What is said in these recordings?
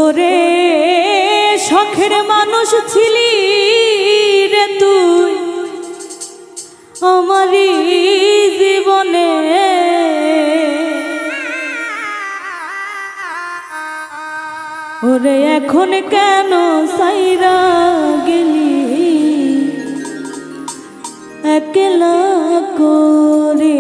ওরে শখের মানুষ ছিলি রে তুই আমারই জীবনে, ওরে এখন কেন সাইরা গেলি একলা করে।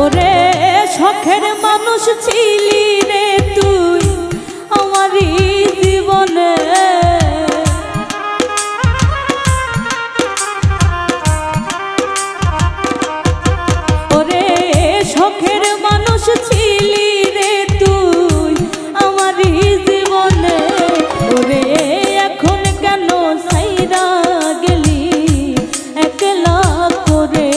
ওরে শখের মানুষ ছিলি রে তুই আমারই জীবনে, ওরে শখের মানুষ ছিলি রে তুই আমারই জীবনে, ওরে এখন কেন সাইরা গেলি একলা করে।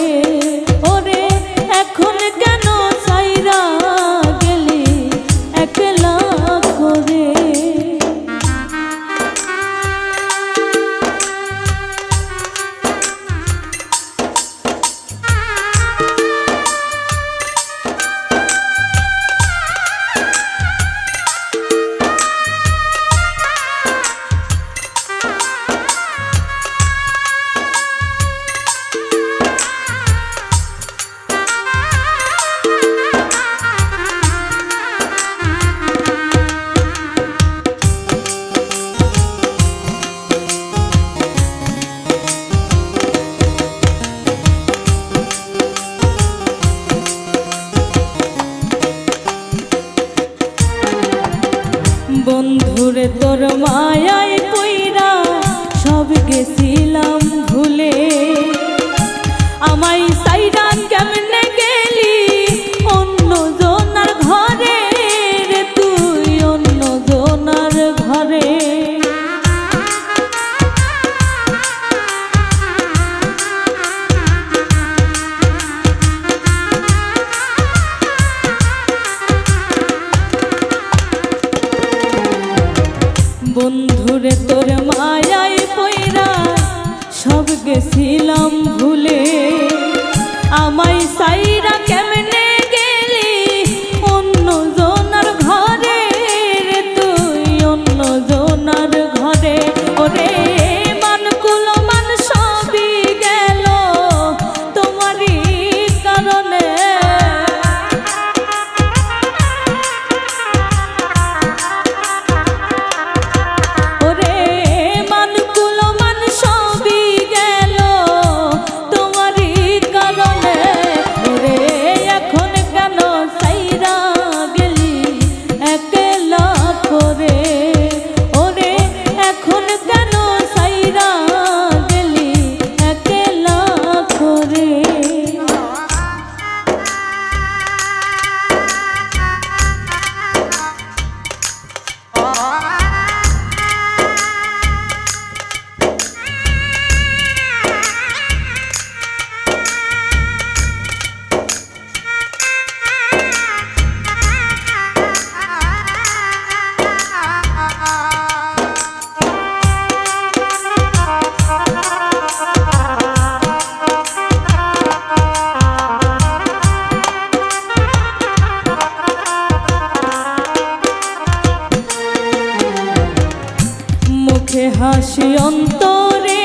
বন্ধুরে তোর মায়ায় পইরা সব গেছিলাম ভুলে, আমায় সাইরা কেমনে গেলি অন্য জনার ঘরে রে তুই অন্য জনার ঘরে। বন্ধুরে তোর মায়ায় পইরা সব গেছিলাম ভুলে, অন্তরে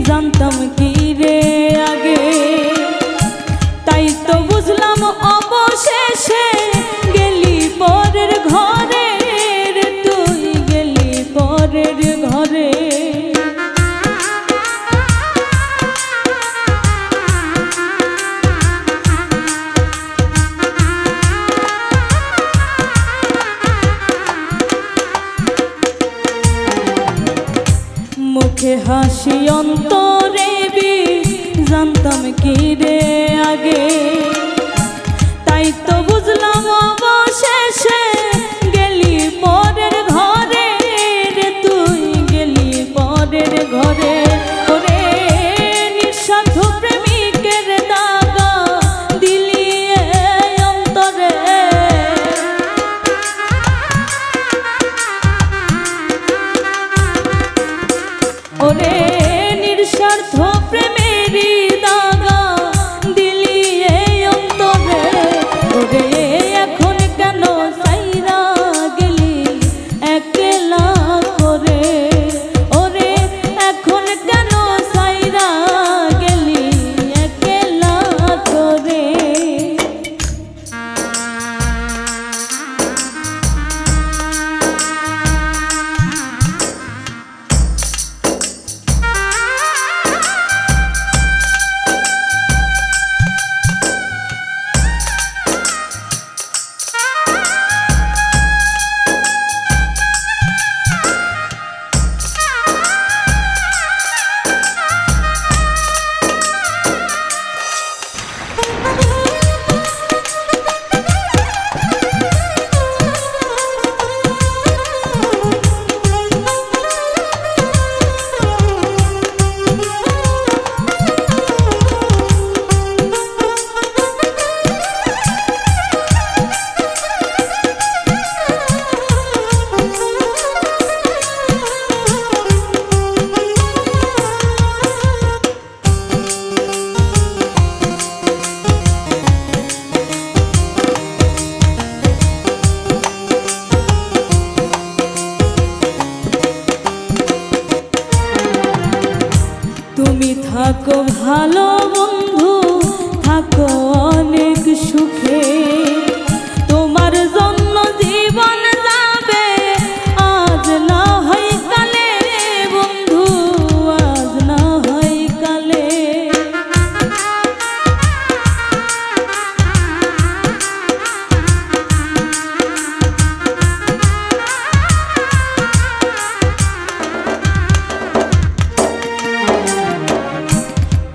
জানতাম কি রে আগে, তাই তো বুঝলাম অবশেষে গেলি পরের ঘরে রে, তুই গেলি পরের ঘরে। মুখে হাসি অন্তরে জানতাম কি রে আগে, তাই তো বুঝলাম অবশেষে গেলি পরের ঘরে রে, তুই গেলি পরের ঘরে। ওরে নিঃস্বার্থ প্রেমিকের দাগা দিলি অন্তরে, ওরে নিঃস্বার্থ প্রেমেরই দাগা দিলি এই অন্তরে। ওরে এখন কেন সাইরা গেলি একলা করে, ওরে এখন কেন সাইরা গেলি একলা করে। তুমি থাকো ভালো বন্ধু, থাকো অনেক সুখে, তোমার জন্য জীবন যাবে আজ না হয় কালে বন্ধু, আজ না হয় কালে।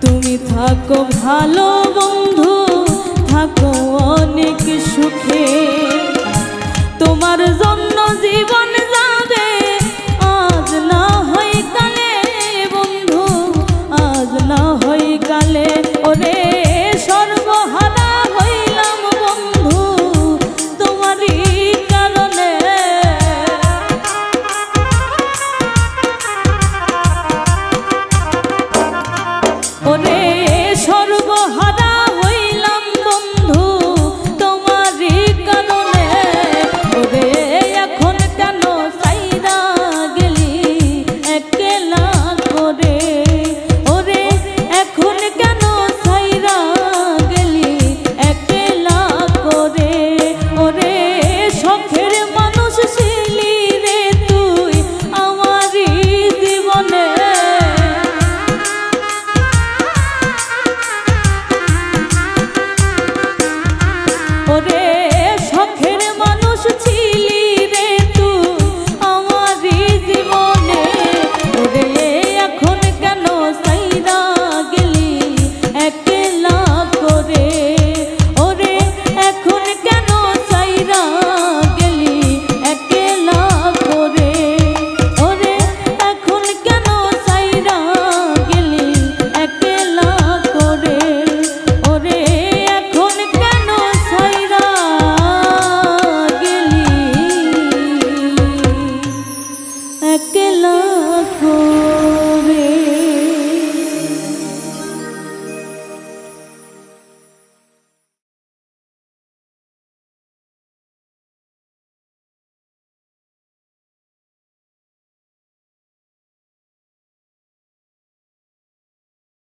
তুমি থাকো ভালো বন্ধু, থাকো অনেক সুখে, তোমার জন্য জীবন যাবে আজ না হয় কালে বন্ধু, আজ না হয় কালে। ওরে সর্বহারা হইলাম বন্ধু তোমারই কারণে, ওরে সর্বহারা হইলাম বন্ধু তোমারই কারণে। ওরে এখন কেন সাইরা গেলি একলা করে, ওরে এখন কেন সাইরা গেলি একলা করে। ওরে শখের মানুষ ছিলি রে তুই আমারই জীবনে, ওরে